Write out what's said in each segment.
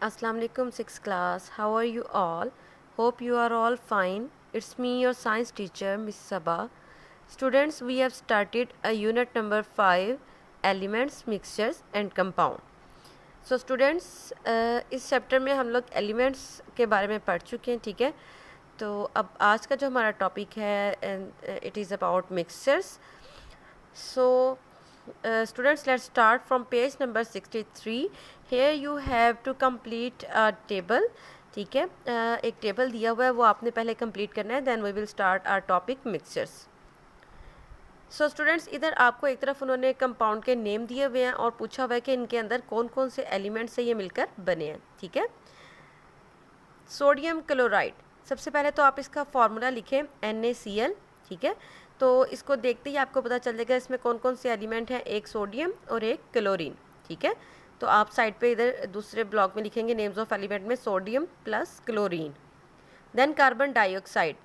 Assalamu alaikum 6th class. How are you all? Hope you are all fine. It's me your science teacher Miss Sabah. Students, we have started a unit number 5 elements, mixtures and compound. So students, इस chapter में हम लोग elements के बारे में पढ़ चुके हैं, ठीक है। तो अब आज का जो हमारा टॉपिक है it is about mixtures. So students, let's start from page number 63. Here you have to complete a table. ठीक है, एक टेबल दिया हुआ है, वो आपने पहले कंप्लीट करना है. Then we will start our topic mixtures. So students, इधर आपको एक तरफ उन्होंने कंपाउंड के नेम दिए हुए हैं और पूछा हुआ है कि इनके अंदर कौन कौन से एलिमेंट से ये मिलकर बने हैं. ठीक है, सोडियम क्लोराइड. सबसे पहले तो आप इसका फार्मूला लिखें NaCl. ठीक है, तो इसको देखते ही आपको पता चल जाएगा इसमें कौन कौन से एलिमेंट हैं, एक सोडियम और एक क्लोरीन. ठीक है, तो आप साइड पे इधर दूसरे ब्लॉक में लिखेंगे नेम्स ऑफ एलिमेंट में sodium plus chlorine. Then carbon dioxide.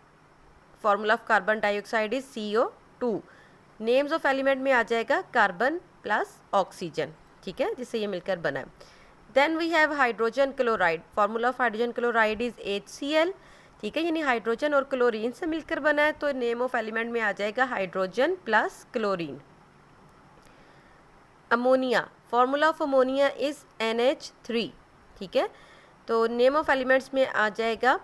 Formula of carbon dioxide is CO2. Names of element में आ जाएगा कार्बन प्लस ऑक्सीजन. ठीक है, जिससे ये मिलकर बना है. Then we have hydrogen chloride. Formula of hydrogen chloride is HCl. ठीक है, यानी हाइड्रोजन और क्लोरीन से मिलकर बना है, तो नेम ऑफ एलिमेंट में आ जाएगा hydrogen plus chlorine. Ammonia. Formula of ammonia is NH3. ठीक है, तो नेम ऑफ एलिमेंट्स में आ जाएगा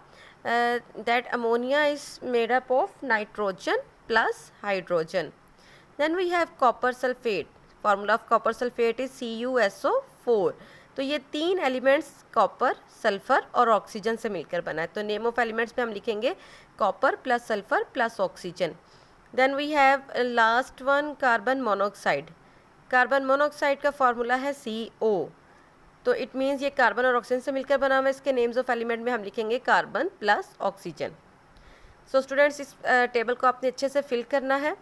that ammonia is made up of nitrogen plus hydrogen. Then we have copper sulphate. Formula of copper sulphate is CuSO4. तो ये तीन elements copper, sulphur और ऑक्सीजन से मिलकर बना है, तो नेम ऑफ एलिमेंट्स में हम लिखेंगे copper plus sulphur plus oxygen. Then we have last one carbon monoxide. Carbon monoxide का फार्मूला है CO. तो इट मीन्स ये कार्बन और ऑक्सीजन से मिलकर बना हुआ है. इसके नेम्स ऑफ एलिमेंट में हम लिखेंगे carbon plus oxygen. So students, इस टेबल को आपने अच्छे से फिल करना है.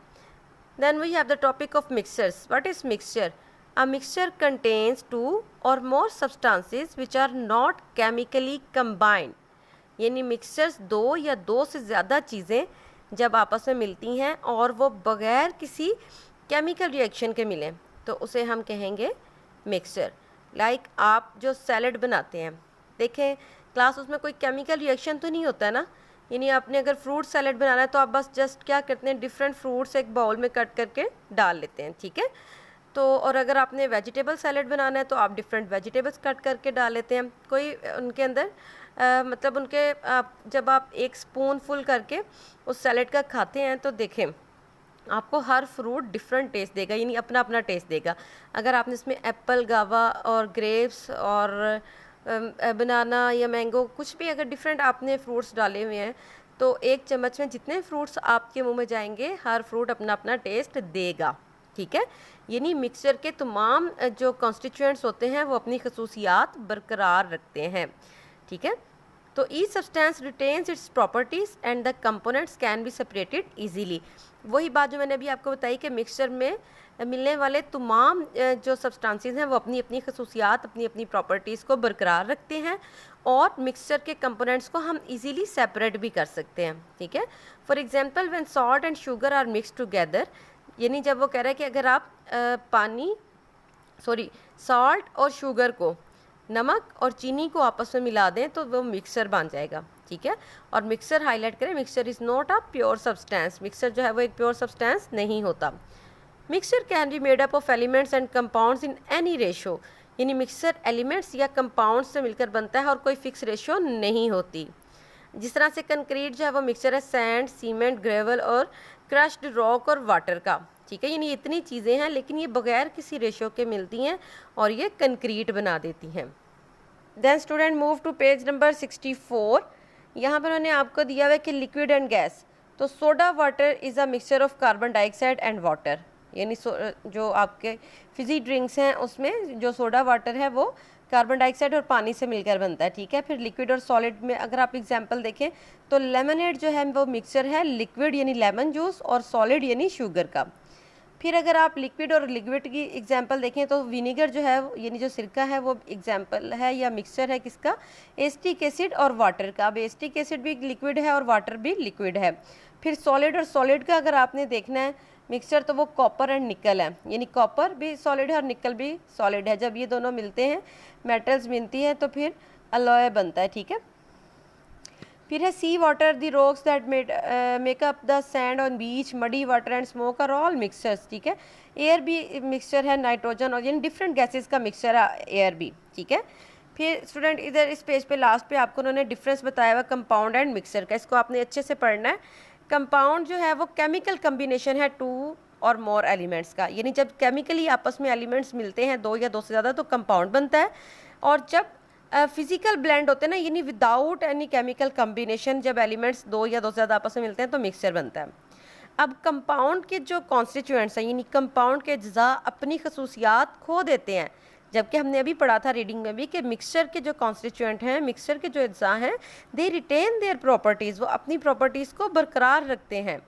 Then we have the topic of mixtures. What is mixture? A mixture contains two or more substances which are not chemically combined. यानी मिक्सचर्स दो या दो से ज़्यादा चीज़ें जब आपस में मिलती हैं और वो बगैर किसी केमिकल रिएक्शन के मिलें, तो उसे हम कहेंगे मिक्सचर. लाइक आप जो सैलड बनाते हैं, देखें क्लास, उसमें कोई केमिकल रिएक्शन तो नहीं होता है ना. यानी आपने अगर फ्रूट सैलड बनाना है तो आप बस जस्ट क्या करते हैं, डिफरेंट फ्रूट्स एक बाउल में कट करके डाल लेते हैं. ठीक है, तो और अगर आपने वेजिटेबल सैलड बनाना है तो आप डिफरेंट वेजिटेबल्स कट करके डाल लेते हैं. कोई उनके अंदर मतलब उनके जब आप एक स्पून फुल करके उस सैलड का खाते हैं तो देखें आपको हर फ्रूट डिफरेंट टेस्ट देगा, यानी अपना अपना टेस्ट देगा. अगर आपने इसमें एप्पल, गावा और ग्रेप्स और बनाना या मैंगो, कुछ भी अगर डिफरेंट आपने फ्रूट्स डाले हुए हैं, तो एक चम्मच में जितने फ्रूट्स आपके मुंह में जाएंगे हर फ्रूट अपना अपना टेस्ट देगा. ठीक है, यानी मिक्सचर के तमाम जो कॉन्स्टिट्यूएंट्स होते हैं वो अपनी खसूसियात बरकरार रखते हैं. ठीक है, तो each substance retains it's properties and the components can be separated easily. वही बात जो मैंने अभी आपको बताई कि मिक्सचर में मिलने वाले तमाम जो सब्सटेंसेस हैं वो अपनी अपनी खसूसियात, अपनी अपनी प्रॉपर्टीज़ को बरकरार रखते हैं और मिक्सचर के कंपोनेंट्स को हम इजीली सेपरेट भी कर सकते हैं. ठीक है, for example when salt and sugar are mixed together, यानी जब वो कह रहा है कि अगर आप सॉल्ट और शुगर को, नमक और चीनी को आपस में मिला दें तो वो मिक्सचर बन जाएगा. ठीक है, और मिक्सचर हाईलाइट करें, mixture is not a pure substance. Mixture जो है वो एक प्योर सब्सटेंस नहीं होता. Mixture can be made up of elements and compounds in any ratio. यानी मिक्सचर एलिमेंट्स या कंपाउंड्स से मिलकर बनता है और कोई फिक्स रेशो नहीं होती. जिस तरह से कंक्रीट जो है वो मिक्सचर है सैंड, सीमेंट, ग्रेवल और क्रश्ड रॉक और वाटर का. ठीक है, यानी इतनी चीज़ें हैं लेकिन ये बगैर किसी रेशो के मिलती हैं और ये कंक्रीट बना देती हैं. Then student move to page number 64. यहाँ पर उन्होंने आपको दिया हुआ है कि लिक्विड एंड गैस. तो soda water is a mixture of carbon dioxide and water. यानी जो आपके फिजी ड्रिंक्स हैं उसमें जो सोडा वाटर है वो कार्बन डाइऑक्साइड और पानी से मिलकर बनता है. ठीक है, फिर लिक्विड और सॉलिड में अगर आप एग्जांपल देखें तो लेमनेड जो है वो मिक्सचर है लिक्विड यानी लेमन जूस और सॉलिड यानी शुगर का. फिर अगर आप लिक्विड और लिक्विड की एग्जांपल देखें तो विनीगर जो है यानी जो सिरका है वो एग्जांपल है या मिक्सचर है किसका, एसिटिक एसिड और वाटर का. अब एसिटिक एसिड भी लिक्विड है और वाटर भी लिक्विड है. फिर सॉलिड और सॉलिड का अगर आपने देखना है मिक्सचर तो वो कॉपर एंड निकल है, यानी कॉपर भी सॉलिड है और निकल भी सॉलिड है. जब ये दोनों मिलते हैं, मेटल्स मिलती हैं, तो फिर अलॉय बनता है, ठीक है। फिर है sea water, the rocks that make up the sand on beach, muddy water and smoke are all mixtures, ठीक है। एयर भी मिक्सचर है, नाइट्रोजन और यानी डिफरेंट गैसेस का मिक्सचर है एयर भी, ठीक है। फिर स्टूडेंट इधर इस पेज पे लास्ट पे आपको उन्होंने डिफरेंस बताया हुआ कंपाउंड एंड मिक्सचर का, इसको आपने अच्छे से पढ़ना है। कंपाउंड जो है वो केमिकल कम्बिनेशन है टू और मोर एलिमेंट्स का, यानी जब केमिकली आपस में एलिमेंट्स मिलते हैं दो या दो से ज़्यादा तो कंपाउंड बनता है। और जब फिजिकल ब्लेंड होते हैं ना, यानी विदाउट एनी केमिकल कम्बिनेशन, जब एलिमेंट्स दो या दो से ज़्यादा आपस में मिलते हैं तो मिक्सचर बनता है। अब कंपाउंड के जो कॉन्स्टिट्यूएंट्स हैं, यानी कंपाउंड के अज्जा अपनी खसूसियात खो देते हैं, जबकि हमने अभी पढ़ा था रीडिंग में भी कि मिक्सचर के जो कॉन्स्टिट्यूएंट हैं, मिक्सचर के जो अज्जा हैं, दे रिटेन देयर प्रॉपर्टीज़, वो अपनी प्रॉपर्टीज़ को बरकरार रखते हैं।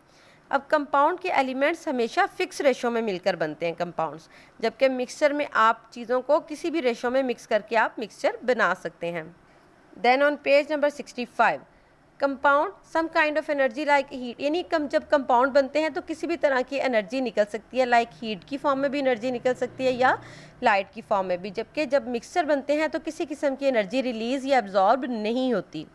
अब कंपाउंड के एलिमेंट्स हमेशा फिक्स रेशो में मिलकर बनते हैं कंपाउंड्स, जबकि मिक्सचर में आप चीज़ों को किसी भी रेशो में मिक्स करके आप मिक्सचर बना सकते हैं। Then on page number 65, compound some kind of energy like heat, यानी जब कंपाउंड बनते हैं तो किसी भी तरह की एनर्जी निकल सकती है, लाइक हीट की फॉर्म में भी एनर्जी निकल सकती है या लाइट की फॉर्म में भी, जबकि जब मिक्सचर बनते हैं तो किसी किस्म की एनर्जी रिलीज़ या एब्जॉर्ब नहीं होती।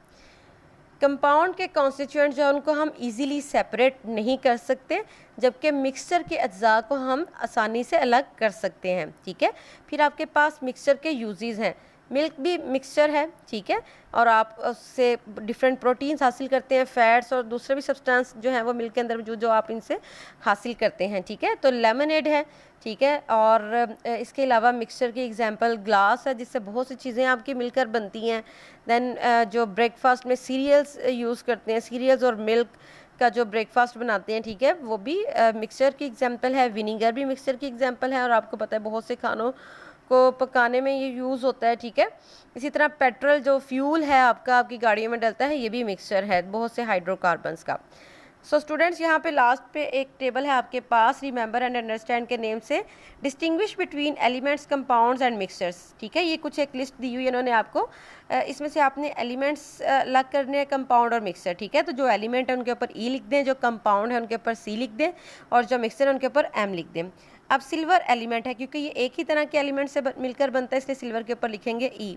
कंपाउंड के कॉन्स्टिट्यूएंट जो है उनको हम इजीली सेपरेट नहीं कर सकते, जबकि मिक्सचर के अज्जा को हम आसानी से अलग कर सकते हैं, ठीक है। फिर आपके पास मिक्सचर के यूजेस हैं, मिल्क भी मिक्सचर है, ठीक है, और आप उससे डिफरेंट प्रोटीन्स हासिल करते हैं, फैट्स और दूसरे भी सब्सटेंस जो हैं वो मिल्क के अंदर जो आप इनसे हासिल करते हैं, ठीक है। तो लेमनेड है, ठीक है, और इसके अलावा मिक्सचर की एग्जांपल ग्लास है, जिससे बहुत सी चीज़ें आपकी मिलकर बनती हैं। देन जो ब्रेकफास्ट में सीरियल्स यूज़ करते हैं, सीरियल्स और मिल्क का जो ब्रेकफास्ट बनाते हैं, ठीक है, वो भी मिक्सचर की एग्जांपल है। विनीगर भी मिक्सचर की एग्जांपल है, और आपको पता है बहुत से खानों को पकाने में ये यूज़ होता है, ठीक है। इसी तरह पेट्रोल जो फ्यूल है आपकी गाड़ियों में डलता है, ये भी मिक्सचर है बहुत से हाइड्रोकार्बन्स का। सो स्टूडेंट्स यहाँ पे लास्ट पे एक टेबल है आपके पास, रिमेंबर एंड अंडरस्टैंड के नेम से, distinguish between elements, compounds and mixtures, ठीक है। ये कुछ एक लिस्ट दी हुई है इन्होंने आपको, इसमें से आपने एलिमेंट्स अलग करने हैं, कंपाउंड और मिक्सचर, ठीक है। तो जो एलिमेंट है उनके ऊपर ई लिख दें, जो कंपाउंड है उनके ऊपर सी लिख दें, और जो मिक्सचर है उनके ऊपर एम लिख दें। अब सिल्वर एलिमेंट है, क्योंकि ये एक ही तरह के एलिमेंट से मिलकर बनता है, इसलिए सिल्वर के ऊपर लिखेंगे ई।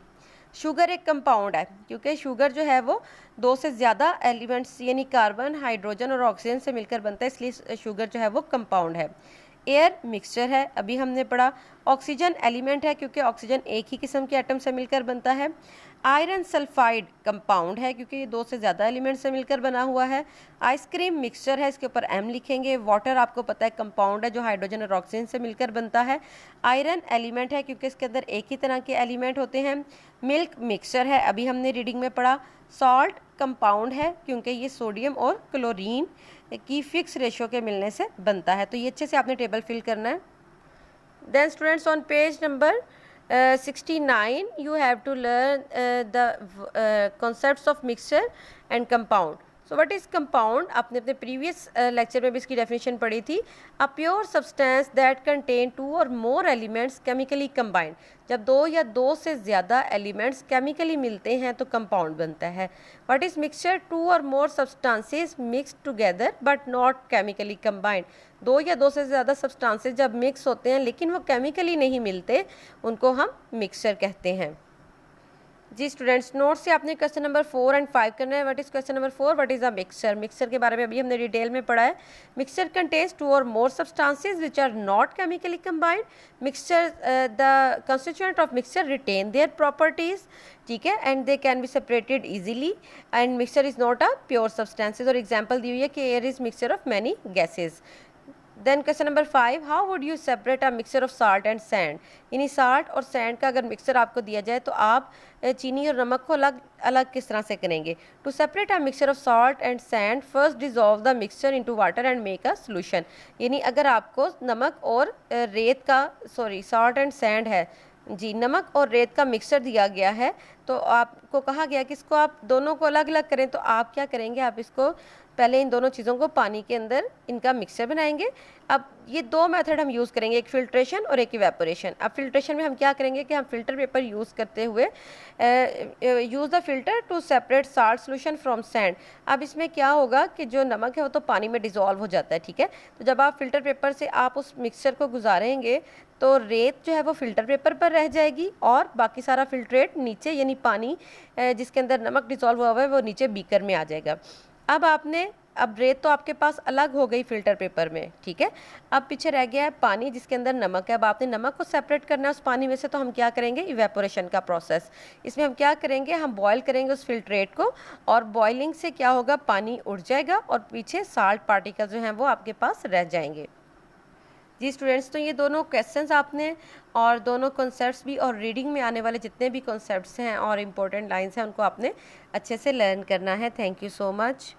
शुगर एक कंपाउंड है, क्योंकि शुगर जो है वो दो से ज़्यादा एलिमेंट्स यानी कार्बन, हाइड्रोजन और ऑक्सीजन से मिलकर बनता है, इसलिए शुगर जो है वो कंपाउंड है। एयर मिक्सचर है, अभी हमने पढ़ा। ऑक्सीजन एलिमेंट है, क्योंकि ऑक्सीजन एक ही किस्म के एटम से मिलकर बनता है। आयरन सल्फाइड कंपाउंड है, क्योंकि ये दो से ज़्यादा एलिमेंट से मिलकर बना हुआ है। आइसक्रीम मिक्सचर है, इसके ऊपर एम लिखेंगे। वाटर आपको पता है कंपाउंड है, जो हाइड्रोजन और ऑक्सीजन से मिलकर बनता है। आयरन एलिमेंट है, क्योंकि इसके अंदर एक ही तरह के एलिमेंट होते हैं। मिल्क मिक्सचर है, अभी हमने रीडिंग में पढ़ा। सॉल्ट कंपाउंड है, क्योंकि ये सोडियम और क्लोरीन की फिक्स रेशो के मिलने से बनता है। तो ये अच्छे से आपने टेबल फिल करना है। Then students on page number 69 you have to learn the concepts of mixture and compound. So what is compound? आपने अपने प्रीवियस लेक्चर में भी इसकी डेफिनेशन पढ़ी थी। A pure substance that contain two or more elements chemically combined. जब दो या दो से ज़्यादा एलिमेंट्स केमिकली मिलते हैं तो कंपाउंड बनता है। What is mixture? Two or more substances mixed together but not chemically combined. दो या दो से ज़्यादा सब्सटेंसेस जब मिक्स होते हैं लेकिन वो केमिकली नहीं मिलते, उनको हम मिक्सचर कहते हैं। जी स्टूडेंट्स, नोट से आपने क्वेश्चन नंबर 4 एंड 5 करना है। What is question number 4? What is a mixture? Mixture के बारे में अभी हमने डिटेल में पढ़ा है। Mixture contains two or more substances which are not chemically combined. Mixture, the constituent of mixture retain their properties, ठीक है, and they can be separated easily, and mixture is not a pure substances. और example दी हुई है कि air is mixture of many gases. Then question number 5, how would you separate a mixture of salt and sand? यानी salt और sand का अगर mixture आपको दिया जाए तो आप चीनी और नमक को अलग अलग किस तरह से करेंगे? To separate a mixture of salt and sand, first dissolve the mixture into water and make a solution. यानी अगर आपको नमक और रेत का, सॉल्ट एंड सैंड है जी, नमक और रेत का मिक्सचर दिया गया है, तो आपको कहा गया कि इसको आप दोनों को अलग अलग करें, तो आप क्या करेंगे? आप इसको पहले इन दोनों चीज़ों को पानी के अंदर इनका मिक्सचर बनाएंगे। अब ये दो मेथड हम यूज़ करेंगे, एक फ़िल्ट्रेशन और एक इवेपोरेशन। अब फ़िल्ट्रेशन में हम क्या करेंगे कि हम फ़िल्टर पेपर यूज़ करते हुए use the filter to separate salt solution from sand. अब इसमें क्या होगा कि जो नमक है वो तो पानी में डिज़ोल्व हो जाता है, ठीक है। तो जब आप फ़िल्टर पेपर से आप उस मिक्सचर को गुजारेंगे तो रेत जो है वो फ़िल्टर पेपर पर रह जाएगी और बाकी सारा फ़िल्ट्रेट नीचे, यानी पानी जिसके अंदर नमक डिज़ोल्व हुआ है वो नीचे बीकर में आ जाएगा। अब रेत तो आपके पास अलग हो गई फ़िल्टर पेपर में, ठीक है। अब पीछे रह गया है पानी जिसके अंदर नमक है। अब आपने नमक को सेपरेट करना है उस पानी में से, तो हम क्या करेंगे, इवेपोरेशन का प्रोसेस। इसमें हम क्या करेंगे, हम बॉयल करेंगे उस फ़िल्ट्रेट को और बॉइलिंग से क्या होगा, पानी उड़ जाएगा और पीछे साल्ट पार्टिकल जो हैं वो आपके पास रह जाएंगे। जी स्टूडेंट्स, तो ये दोनों क्वेश्चंस आपने और दोनों कॉन्सेप्ट्स भी और रीडिंग में आने वाले जितने भी कॉन्सेप्ट्स हैं और इम्पोर्टेंट लाइंस हैं उनको आपने अच्छे से लर्न करना है। Thank you so much.